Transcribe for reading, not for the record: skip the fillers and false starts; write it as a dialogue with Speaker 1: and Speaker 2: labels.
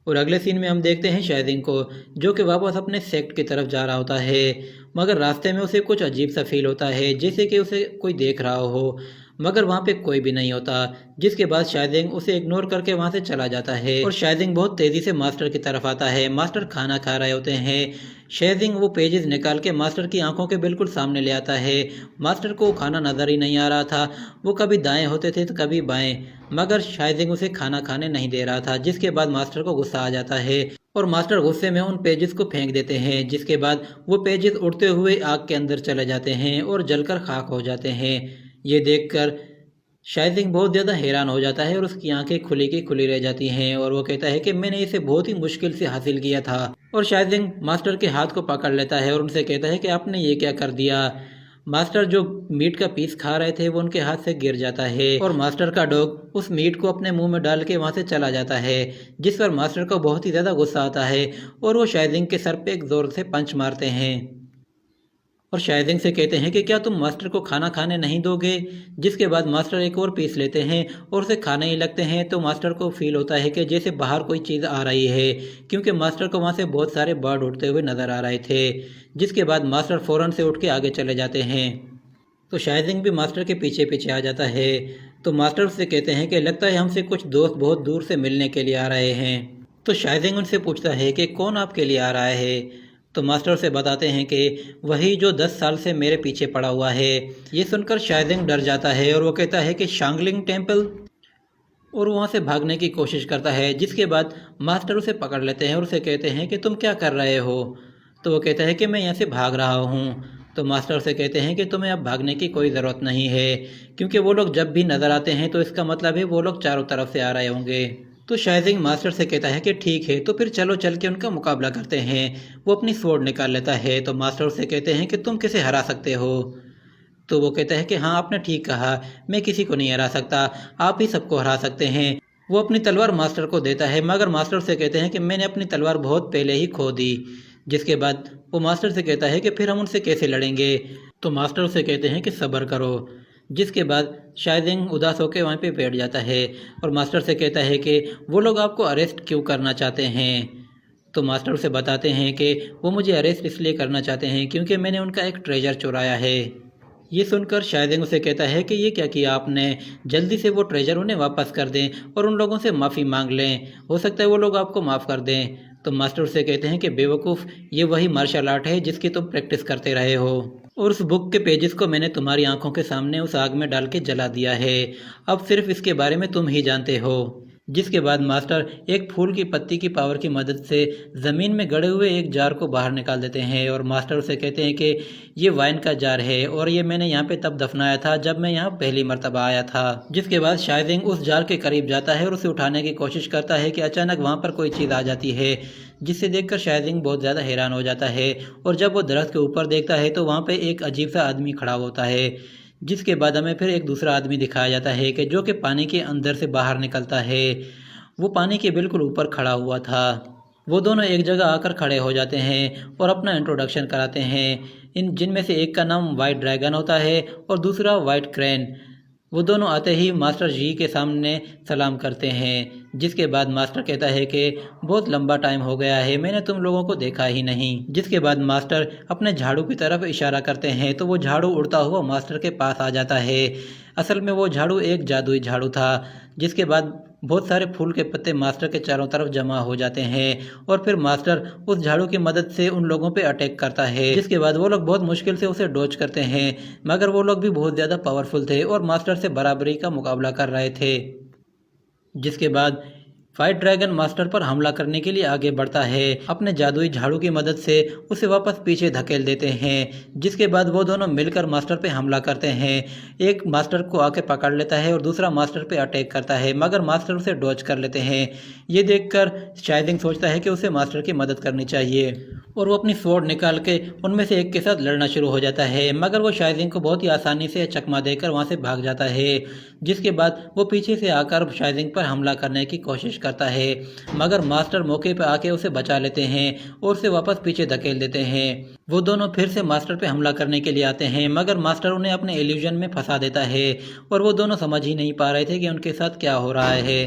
Speaker 1: اور اگلے سین میں ہم دیکھتے ہیں شائزنگ کو، جو کہ واپس اپنے سیکٹ کی طرف جا رہا ہوتا ہے، مگر راستے میں اسے کچھ عجیب سا فیل ہوتا ہے، جیسے کہ اسے کوئی دیکھ رہا ہو، مگر وہاں پہ کوئی بھی نہیں ہوتا، جس کے بعد شائزنگ اسے اگنور کر کے وہاں سے چلا جاتا ہے اور شائزنگ بہت تیزی سے ماسٹر کی طرف آتا ہے۔ ماسٹر کھانا کھا رہے ہوتے ہیں، شائزنگ وہ پیجز نکال کے ماسٹر کی آنکھوں کے بالکل سامنے لے آتا ہے۔ ماسٹر کو کھانا نظر ہی نہیں آ رہا تھا، وہ کبھی دائیں ہوتے تھے تو کبھی بائیں، مگر شائزنگ اسے کھانا کھانے نہیں دے رہا تھا، جس کے بعد ماسٹر کو غصہ آ جاتا ہے اور ماسٹر غصے میں ان پیجز کو پھینک دیتے ہیں، جس کے بعد وہ پیجز اڑتے ہوئے آگ کے اندر چلے جاتے ہیں اور جل کر خاک ہو جاتے ہیں۔ یہ دیکھ کر شائزنگ بہت زیادہ حیران ہو جاتا ہے اور اس کی آنکھیں کھلی کی کھلی رہ جاتی ہیں اور وہ کہتا ہے کہ میں نے اسے بہت ہی مشکل سے حاصل کیا تھا، اور شائزنگ ماسٹر کے ہاتھ کو پکڑ لیتا ہے اور ان سے کہتا ہے کہ آپ نے یہ کیا کر دیا۔ ماسٹر جو میٹ کا پیس کھا رہے تھے وہ ان کے ہاتھ سے گر جاتا ہے اور ماسٹر کا ڈاگ اس میٹ کو اپنے منہ میں ڈال کے وہاں سے چلا جاتا ہے، جس پر ماسٹر کو بہت ہی زیادہ غصہ آتا ہے اور وہ شائزنگ کے سر پہ ایک زور سے پنچ مارتے ہیں اور شائزنگ سے کہتے ہیں کہ کیا تم ماسٹر کو کھانا کھانے نہیں دو گے، جس کے بعد ماسٹر ایک اور پیس لیتے ہیں اور اسے کھانے ہی لگتے ہیں تو ماسٹر کو فیل ہوتا ہے کہ جیسے باہر کوئی چیز آ رہی ہے، کیونکہ ماسٹر کو وہاں سے بہت سارے برڈ اڑتے ہوئے نظر آ رہے تھے، جس کے بعد ماسٹر فوراً سے اٹھ کے آگے چلے جاتے ہیں تو شائزنگ بھی ماسٹر کے پیچھے پیچھے آ جاتا ہے۔ تو ماسٹر سے کہتے ہیں کہ لگتا ہے ہم سے کچھ دوست بہت دور سے ملنے کے لیے آ رہے ہیں، تو شائزنگ ان سے پوچھتا ہے کہ کون آپ کے لیے آ رہا ہے، تو ماسٹر سے بتاتے ہیں کہ وہی جو 10 سال سے میرے پیچھے پڑا ہوا ہے۔ یہ سن کر شائزنگ ڈر جاتا ہے اور وہ کہتا ہے کہ شانگلنگ ٹیمپل، اور وہاں سے بھاگنے کی کوشش کرتا ہے، جس کے بعد ماسٹر اسے پکڑ لیتے ہیں اور اسے کہتے ہیں کہ تم کیا کر رہے ہو، تو وہ کہتا ہے کہ میں یہاں سے بھاگ رہا ہوں۔ تو ماسٹر سے کہتے ہیں کہ تمہیں اب بھاگنے کی کوئی ضرورت نہیں ہے، کیونکہ وہ لوگ جب بھی نظر آتے ہیں تو اس کا مطلب ہے وہ لوگ چاروں طرف سے آ رہے ہوں گے۔ تو شائزنگ ماسٹر سے کہتا ہے کہ ٹھیک ہے، تو پھر چلو چل کے ان کا مقابلہ کرتے ہیں۔ وہ اپنی سوڈ نکال لیتا ہے تو ماسٹر سے کہتے ہیں کہ تم کسے ہرا سکتے ہو، تو وہ کہتا ہے کہ ہاں آپ نے ٹھیک کہا، میں کسی کو نہیں ہرا سکتا، آپ ہی سب کو ہرا سکتے ہیں۔ وہ اپنی تلوار ماسٹر کو دیتا ہے، مگر ماسٹر سے کہتے ہیں کہ میں نے اپنی تلوار بہت پہلے ہی کھو دی، جس کے بعد وہ ماسٹر سے کہتا ہے کہ پھر ہم ان سے کیسے لڑیں گے، تو ماسٹر سے کہتے ہیں کہ صبر کرو، جس کے بعد شائزنگ اداس ہو کے وہاں پہ بیٹھ جاتا ہے اور ماسٹر سے کہتا ہے کہ وہ لوگ آپ کو اریسٹ کیوں کرنا چاہتے ہیں، تو ماسٹر اسے بتاتے ہیں کہ وہ مجھے اریسٹ اس لیے کرنا چاہتے ہیں کیونکہ میں نے ان کا ایک ٹریجر چرایا ہے۔ یہ سن کر شائزنگ اسے کہتا ہے کہ یہ کیا کیا آپ نے، جلدی سے وہ ٹریجر انہیں واپس کر دیں اور ان لوگوں سے معافی مانگ لیں، ہو سکتا ہے وہ لوگ آپ کو معاف کر دیں۔ تو ماسٹر اسے کہتے ہیں کہ بے وقوف، یہ وہی مارشل آرٹ ہے جس کی تم پریکٹس کرتے رہے ہو، اور اس بک کے پیجز کو میں نے تمہاری آنکھوں کے سامنے اس آگ میں ڈال کے جلا دیا ہے، اب صرف اس کے بارے میں تم ہی جانتے ہو۔ جس کے بعد ماسٹر ایک پھول کی پتی کی پاور کی مدد سے زمین میں گڑے ہوئے ایک جار کو باہر نکال دیتے ہیں اور ماسٹر اسے کہتے ہیں کہ یہ وائن کا جار ہے اور یہ میں نے یہاں پہ تب دفنایا تھا جب میں یہاں پہلی مرتبہ آیا تھا۔ جس کے بعد شائزنگ اس جار کے قریب جاتا ہے اور اسے اٹھانے کی کوشش کرتا ہے کہ اچانک وہاں پر کوئی چیز آ جاتی ہے، جس سے دیکھ کر شائزنگ بہت زیادہ حیران ہو جاتا ہے اور جب وہ درخت کے اوپر دیکھتا ہے تو وہاں پہ ایک عجیب سا آدمی کھڑا ہوتا ہے، جس کے بعد ہمیں پھر ایک دوسرا آدمی دکھایا جاتا ہے کہ جو کہ پانی کے اندر سے باہر نکلتا ہے، وہ پانی کے بالکل اوپر کھڑا ہوا تھا۔ وہ دونوں ایک جگہ آ کر کھڑے ہو جاتے ہیں اور اپنا انٹروڈکشن کراتے ہیں، جن میں سے ایک کا نام وائٹ ڈریگن ہوتا ہے اور دوسرا وائٹ کرین۔ وہ دونوں آتے ہی ماسٹر جی کے سامنے سلام کرتے ہیں، جس کے بعد ماسٹر کہتا ہے کہ بہت لمبا ٹائم ہو گیا ہے، میں نے تم لوگوں کو دیکھا ہی نہیں۔ جس کے بعد ماسٹر اپنے جھاڑو کی طرف اشارہ کرتے ہیں تو وہ جھاڑو اڑتا ہوا ماسٹر کے پاس آ جاتا ہے۔ اصل میں وہ جھاڑو ایک جادوئی جھاڑو تھا، جس کے بعد بہت سارے پھول کے پتے ماسٹر کے چاروں طرف جمع ہو جاتے ہیں اور پھر ماسٹر اس جھاڑو کی مدد سے ان لوگوں پہ اٹیک کرتا ہے، جس کے بعد وہ لوگ بہت مشکل سے اسے ڈوج کرتے ہیں، مگر وہ لوگ بھی بہت زیادہ پاورفل تھے اور ماسٹر سے برابری کا مقابلہ کر رہے تھے۔ جس کے بعد وائٹ ڈریگن ماسٹر پر حملہ کرنے کے لیے آگے بڑھتا ہے، اپنے جادوئی جھاڑو کی مدد سے اسے واپس پیچھے دھکیل دیتے ہیں، جس کے بعد وہ دونوں مل کر ماسٹر پہ حملہ کرتے ہیں۔ ایک ماسٹر کو آ کے پکڑ لیتا ہے اور دوسرا ماسٹر پہ اٹیک کرتا ہے، مگر ماسٹر اسے ڈوج کر لیتے ہیں۔ یہ دیکھ کر شائزنگ سوچتا ہے کہ اسے ماسٹر کی مدد کرنی چاہیے اور وہ اپنی سوڈ نکال کے ان میں سے ایک کے ساتھ لڑنا شروع ہو جاتا ہے، مگر وہ شائزنگ کو بہت ہی آسانی سے چکما دے کر وہاں سے بھاگ جاتا ہے۔ جس کے بعد وہ پیچھے سے آ کر شائزنگ پر حملہ کرنے کی کوشش کرتا ہے، مگر ماسٹر موقع پہ آ کے اسے بچا لیتے ہیں اور اسے واپس پیچھے دھکیل دیتے ہیں۔ وہ دونوں پھر سے ماسٹر پہ حملہ کرنے کے لیے آتے ہیں، مگر ماسٹر انہیں اپنے ایلیوژن میں پھنسا دیتا ہے اور وہ دونوں سمجھ ہی نہیں پا رہے تھے کہ ان کے ساتھ کیا ہو رہا ہے۔